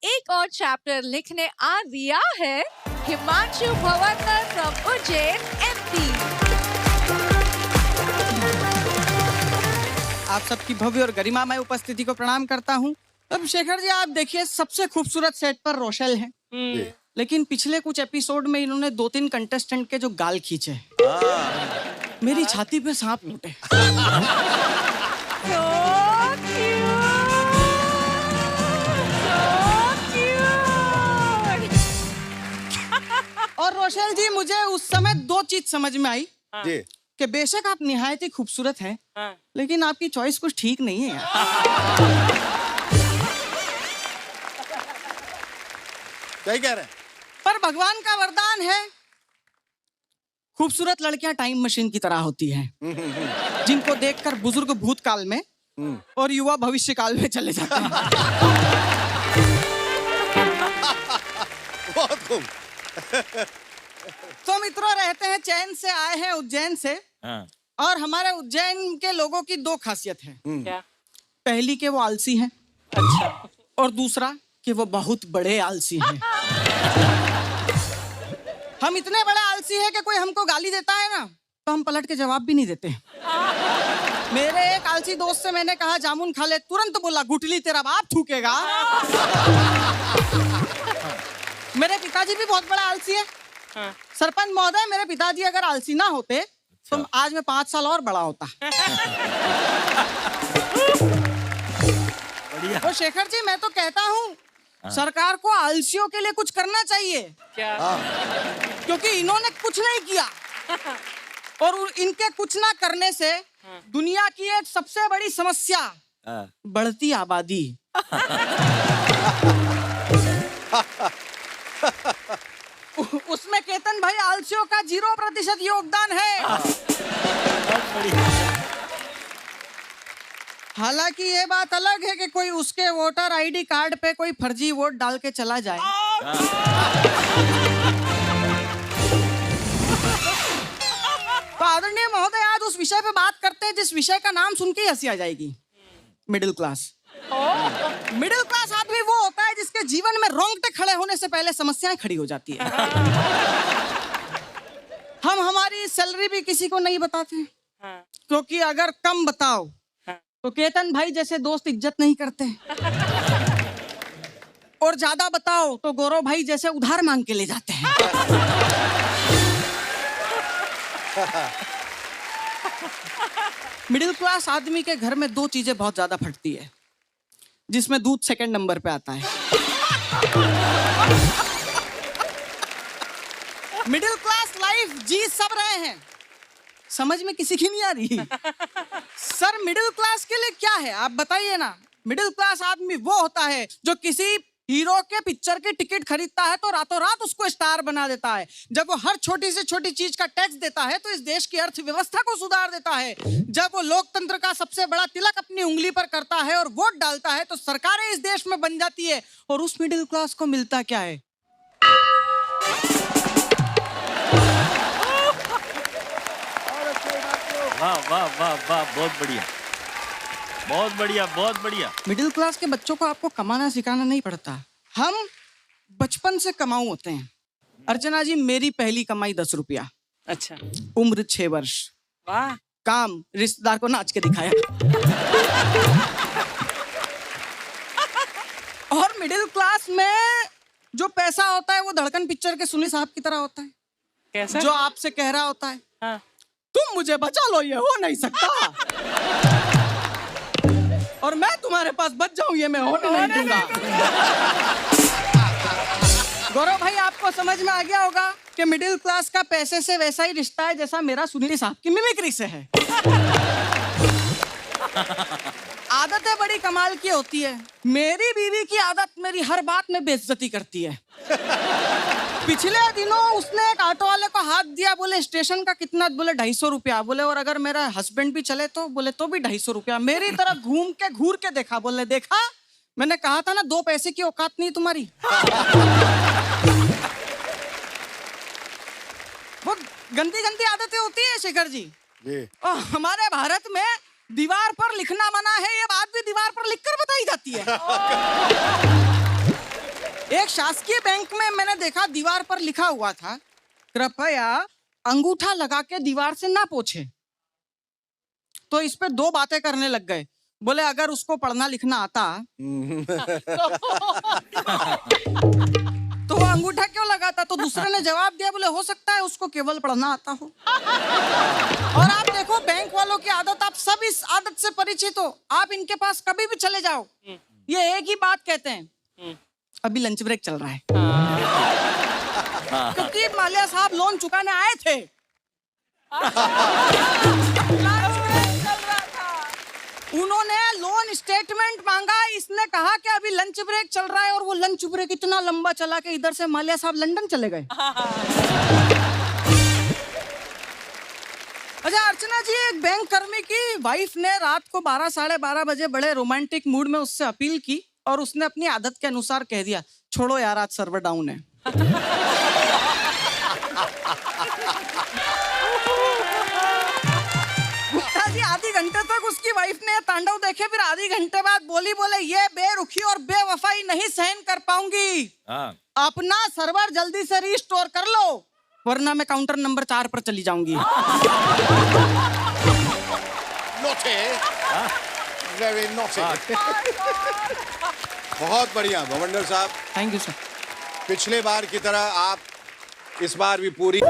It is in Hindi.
एक और चैप्टर लिखने आ दिया है हिमांशु भवनकर फ्रॉम उज्जैन एमपी। आप सबकी भव्य और गरिमामय उपस्थिति को प्रणाम करता हूं। अब शेखर जी आप देखिए, सबसे खूबसूरत सेट पर रोशेल है, लेकिन पिछले कुछ एपिसोड में इन्होंने 2-3 कंटेस्टेंट के जो गाल खींचे, मेरी छाती पे सांप लूटे। और रोशेल जी, मुझे उस समय 2 चीज समझ में आई कि बेशक आप निहायत ही खूबसूरत हैं, लेकिन आपकी चॉइस कुछ ठीक नहीं है यार। क्या कह रहे हैं? पर भगवान का वरदान है, खूबसूरत लड़कियां टाइम मशीन की तरह होती हैं, जिनको देखकर बुजुर्ग भूतकाल में और युवा भविष्य काल में चले जाते हैं। बहुत खूब। तो मित्रों, रहते हैं चैन से, आए हैं उज्जैन से। और हमारे उज्जैन के लोगों की 2 खासियत है। क्या? पहली कि वो आलसी हैं। अच्छा। और दूसरा कि वो बहुत बड़े आलसी हैं। हम इतने बड़े आलसी हैं कि कोई हमको गाली देता है ना, तो हम पलट के जवाब भी नहीं देते। मेरे एक आलसी दोस्त से मैंने कहा जामुन खा ले, तुरंत बोला गुटली तेरा बाप थूकेगा। मेरे पिताजी भी बहुत बड़ा आलसी है। सरपंच महोदय, मेरे पिताजी अगर आलसी ना होते तो आज मैं 5 साल और बड़ा होता। तो शेखर जी, मैं तो कहता हूँ सरकार को आलसियों के लिए कुछ करना चाहिए। क्या? क्योंकि इन्होंने कुछ नहीं किया और इनके कुछ ना करने से दुनिया की एक सबसे बड़ी समस्या, बढ़ती आबादी। उसमें केतन भाई आलसियों का 0% योगदान है। हालांकि ये बात अलग है कि कोई उसके वोटर आईडी कार्ड पे कोई फर्जी वोट डाल के चला जाए। तो आदरणीय महोदय, आज उस विषय पे बात करते हैं जिस विषय का नाम सुन के हंसी आ जाएगी, मिडिल क्लास। मिडिल क्लास आदमी वो होता है जिसके जीवन में रोंगटे खड़े होने से पहले समस्याएं खड़ी हो जाती है। हम हमारी सैलरी भी किसी को नहीं बताते, क्योंकि अगर कम बताओ तो केतन भाई जैसे दोस्त इज्जत नहीं करते, और ज्यादा बताओ तो गौरव भाई जैसे उधार मांग के ले जाते हैं। मिडिल क्लास आदमी के घर में 2 चीजें बहुत ज्यादा फटती है, जिसमें दूध सेकंड नंबर पे आता है। मिडिल क्लास लाइफ जी सब रहे हैं, समझ में किसी की नहीं आ रही। सर, मिडिल क्लास के लिए क्या है आप बताइए ना। मिडिल क्लास आदमी वो होता है जो किसी हीरो के पिक्चर की टिकट खरीदता है तो रातों रात उसको स्टार बना देता है। जब वो हर छोटी से छोटी चीज का टैक्स देता है तो इस देश की अर्थव्यवस्था को सुधार देता है। जब वो लोकतंत्र का सबसे बड़ा तिलक अपनी उंगली पर करता है और वोट डालता है तो सरकारें इस देश में बन जाती है। और उस मिडिल क्लास को मिलता क्या है? वाह वाह वाह वाह, बहुत बढ़िया, बहुत बढ़िया, बहुत बढ़िया। मिडिल क्लास के बच्चों को आपको कमाना सिखाना नहीं पड़ता, हम बचपन से कमाऊ होते हैं। अर्चना जी, मेरी पहली कमाई 10 रुपया। अच्छा। उम्र 6 वर्ष। वाह। काम रिश्तेदार को नाच के दिखाया। और मिडिल क्लास में जो पैसा होता है वो धड़कन पिक्चर के सुनील साहब की तरह होता है। कैसा? जो आपसे कह रहा होता है, हाँ। तुम मुझे बचा लो, ये हो नहीं सकता। और मैं तुम्हारे पास बच जाऊं, ये मैं होने नहीं दूंगा। गौरव भाई, आपको समझ में आ गया होगा कि मिडिल क्लास का पैसे से वैसा ही रिश्ता है जैसा मेरा सुनील साहब की मिमिक्री से है। आदतें बड़ी कमाल की होती है। मेरी बीवी की आदत मेरी हर बात में बेइज्जती करती है। पिछले दिनों उसने एक ऑटो वाले को हाथ दिया, बोले स्टेशन का कितना? बोले 250 रुपया। बोले और अगर मेरा हस्बैंड भी चले तो? बोले तो भी 250 रुपया। मेरी तरफ घूर के देखा, बोले देखा, मैंने कहा था ना 2 पैसे की औकात नहीं तुम्हारी। वो गंदी गंदी आदतें होती है शेखर जी। और हमारे भारत में दीवार पर लिखना मना है, ये बात भी दीवार पर लिखकर बताई जाती है। एक शासकीय बैंक में मैंने देखा दीवार पर लिखा हुआ था, कृपया अंगूठा लगा के दीवार से ना पोछे। तो इस पे दो बातें करने लग गए। बोले अगर उसको पढ़ना लिखना आता तो वो अंगूठा क्यों लगाता? तो दूसरे ने जवाब दिया, बोले हो सकता है उसको केवल पढ़ना आता हो। और आप देखो बैंक वालों की आदत, आप सब इस आदत से परिचित हो। आप इनके पास कभी भी चले जाओ, ये एक ही बात कहते हैं, अभी लंच ब्रेक चल रहा है। क्योंकि माल्या साहब लोन चुकाने आए थे। उन्होंने लोन स्टेटमेंट मांगा, इसने कहा कि अभी लंच ब्रेक चल रहा है, और वो लंच ब्रेक इतना लंबा चला कि इधर से माल्या साहब लंदन चले गए। अच्छा अर्चना जी, एक बैंक कर्मी की वाइफ ने रात को 12 साढ़े 12 बजे बड़े रोमांटिक मूड में उससे अपील की, और उसने अपनी आदत के अनुसार कह दिया, छोड़ो यार आज सर्वर डाउन है। गुप्ता जी आधी घंटे तक उसकी वाइफ ने तांडव देखे, फिर आधी घंटे बाद बोले ये बेरुखी और बेवफाई नहीं सहन कर पाऊंगी, अपना सर्वर जल्दी से रीस्टोर कर लो, वरना मैं काउंटर नंबर 4 पर चली जाऊंगी। नोटे, वेरी नोटे। बहुत बढ़िया भवंडर साहब, थैंक यू सर। पिछले बार की तरह आप इस बार भी पूरी